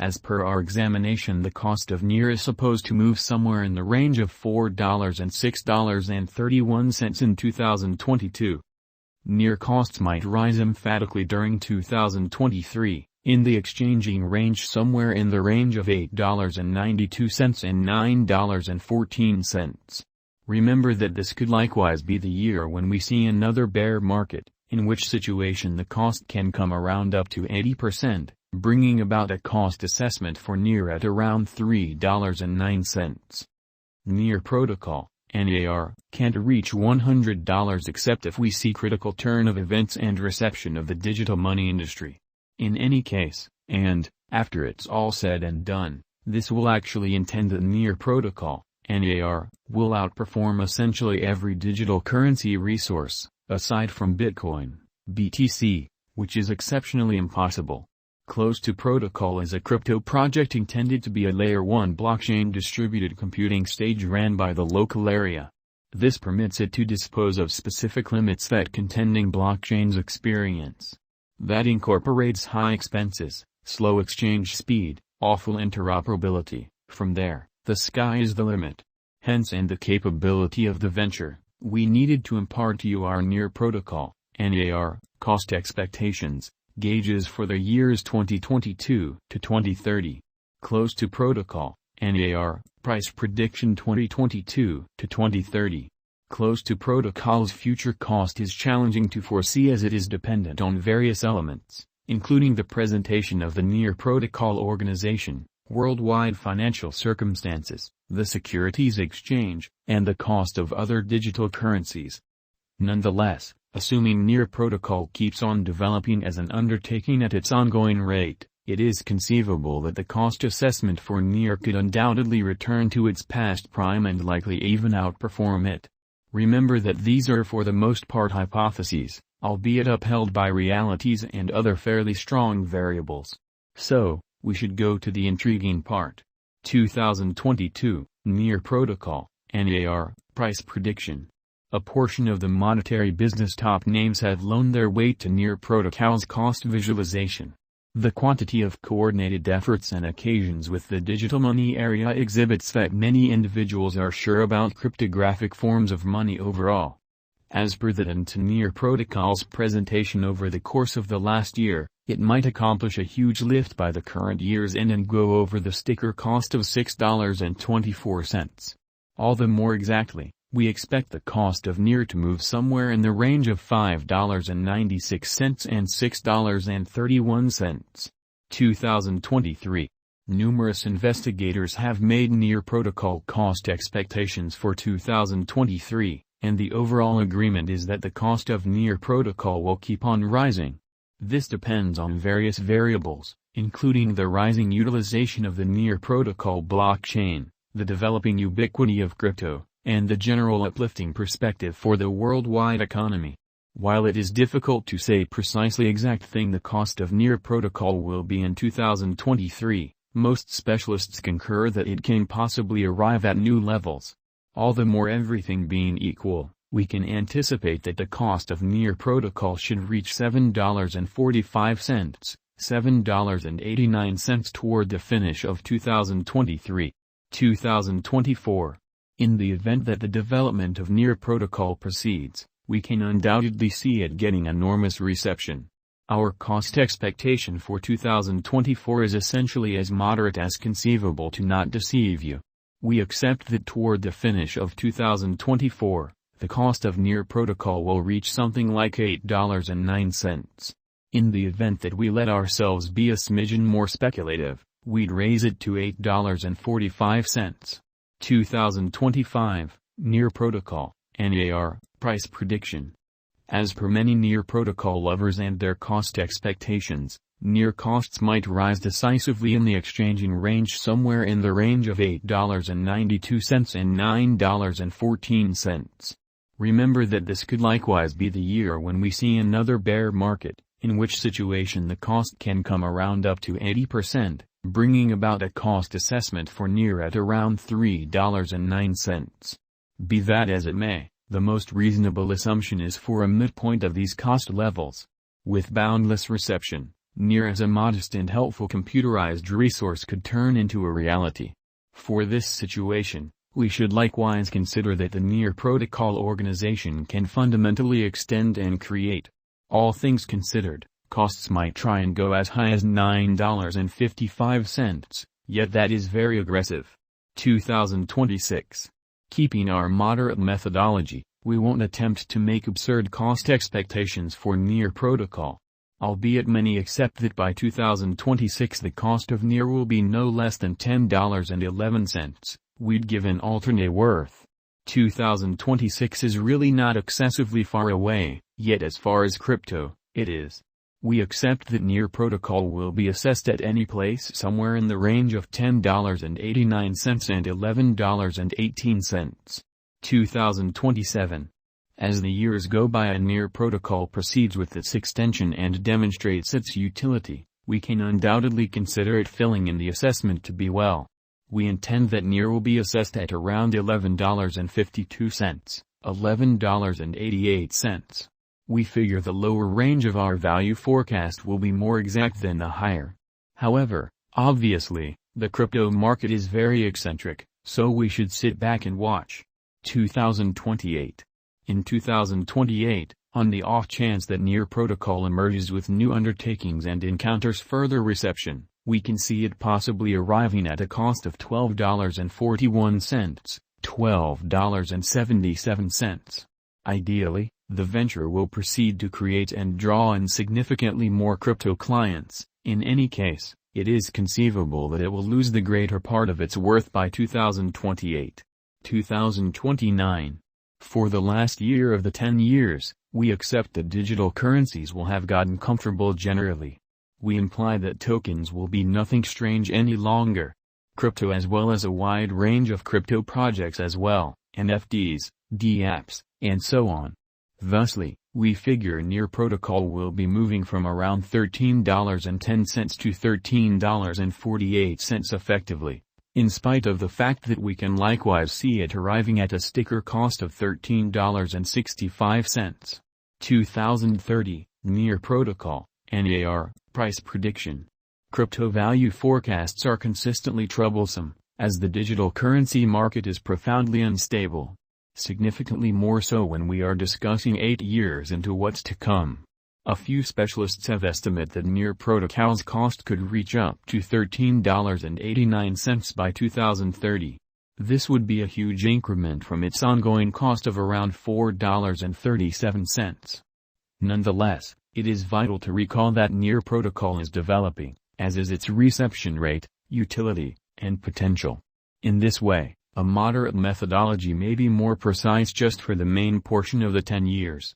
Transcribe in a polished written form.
As per our examination, the cost of NEAR is supposed to move somewhere in the range of $4 and $6.31 in 2022. NEAR costs might rise emphatically during 2023, in the exchanging range somewhere in the range of $8.92 and $9.14. Remember that this could likewise be the year when we see another bear market, in which situation the cost can come around up to 80%, bringing about a cost assessment for NEAR at around $3.09. NEAR protocol, NEAR, can't reach $100 except if we see critical turn of events and reception of the digital money industry. In any case, and, after it's all said and done, this will actually intend that NEAR protocol, NEAR, will outperform essentially every digital currency resource, aside from Bitcoin, BTC, which is exceptionally impossible. Close to Protocol is a crypto project intended to be a Layer 1 blockchain distributed computing stage ran by the local area. This permits it to dispose of specific limits that contending blockchains experience. That incorporates high expenses, slow exchange speed, awful interoperability. From there, the sky is the limit. Hence, and the capability of the venture, we needed to impart to you our NEAR protocol, NEAR, cost expectations, gauges for the years 2022 to 2030. Close to Protocol, NEAR, price prediction 2022 to 2030. Close to Protocol's future cost is challenging to foresee as it is dependent on various elements, including the presentation of the NEAR protocol organization, worldwide financial circumstances, the securities exchange, and the cost of other digital currencies. Nonetheless, assuming NEAR protocol keeps on developing as an undertaking at its ongoing rate, it is conceivable that the cost assessment for NEAR could undoubtedly return to its past prime and likely even outperform it. Remember that these are for the most part hypotheses, albeit upheld by realities and other fairly strong variables. So, we should go to the intriguing part. 2022, NEAR protocol, NEAR, price prediction. A portion of the monetary business top names have loaned their weight to NEAR protocol's cost visualization. The quantity of coordinated efforts and occasions with the digital money area exhibits that many individuals are sure about cryptographic forms of money overall. As per the NEAR protocol's presentation over the course of the last year, it might accomplish a huge lift by the current year's end and go over the sticker cost of $6.24. All the more exactly, we expect the cost of NEAR to move somewhere in the range of $5.96 and $6.31. 2023. Numerous investigators have made NEAR protocol cost expectations for 2023, and the overall agreement is that the cost of NEAR protocol will keep on rising. This depends on various variables, including the rising utilization of the NEAR protocol blockchain, the developing ubiquity of crypto, and the general uplifting perspective for the worldwide economy. While it is difficult to say precisely exact thing the cost of NEAR protocol will be in 2023, most specialists concur that it can possibly arrive at new levels. All the more, everything being equal, we can anticipate that the cost of NEAR protocol should reach $7.45, $7.89 toward the finish of 2023. 2024. In the event that the development of NEAR protocol proceeds, we can undoubtedly see it getting enormous reception. Our cost expectation for 2024 is essentially as moderate as conceivable to not deceive you. We accept that toward the finish of 2024, the cost of NEAR protocol will reach something like $8.09. In the event that we let ourselves be a smidgen more speculative, we'd raise it to $8.45. 2025, NEAR protocol, NEAR, price prediction. As per many NEAR protocol lovers and their cost expectations, NEAR costs might rise decisively in the exchanging range somewhere in the range of $8.92 and $9.14. Remember that this could likewise be the year when we see another bear market, in which situation the cost can come around up to 80%. Bringing about a cost assessment for NEAR at around $3.09. Be that as it may, the most reasonable assumption is for a midpoint of these cost levels. With boundless reception, Near as a modest and helpful computerized resource could turn into a reality. For this situation, we should likewise consider that the Near Protocol organization can fundamentally extend and create. All things considered, costs might try and go as high as $9.55, yet that is very aggressive. 2026. Keeping our moderate methodology, we won't attempt to make absurd cost expectations for Near Protocol. Albeit many accept that by 2026 the cost of Near will be no less than $10.11, we'd give an alternate worth. 2026 is really not excessively far away, yet as far as crypto, it is. We accept that Near Protocol will be assessed at any place somewhere in the range of $10.89 and $11.18. 2027. As the years go by and Near Protocol proceeds with its extension and demonstrates its utility, we can undoubtedly consider it filling in the assessment to be well. We intend that Near will be assessed at around $11.52, $11.88. We figure the lower range of our value forecast will be more exact than the higher. However, obviously, the crypto market is very eccentric, so we should sit back and watch. 2028. In 2028, on the off chance that Near Protocol emerges with new undertakings and encounters further reception, we can see it possibly arriving at a cost of $12.41, $12.77. Ideally, the venture will proceed to create and draw in significantly more crypto clients. In any case, it is conceivable that it will lose the greater part of its worth by 2028. 2029. For the last year of the 10 years, we accept that digital currencies will have gotten comfortable generally. We imply that tokens will be nothing strange any longer. Crypto as well as a wide range of crypto projects as well, NFTs, dapps, and so on. Thusly, we figure Near Protocol will be moving from around $13.10 to $13.48 effectively, in spite of the fact that we can likewise see it arriving at a sticker cost of $13.65. 2030, Near Protocol, NAR, price prediction. Crypto value forecasts are consistently troublesome, as the digital currency market is profoundly unstable. Significantly more so when we are discussing 8 years into what's to come. A few specialists have estimated that Near Protocol's cost could reach up to $13.89 by 2030. This would be a huge increment from its ongoing cost of around $4.37. Nonetheless, it is vital to recall that Near Protocol is developing, as is its reception rate, utility, and potential. In this way, a moderate methodology may be more precise just for the main portion of the 10 years.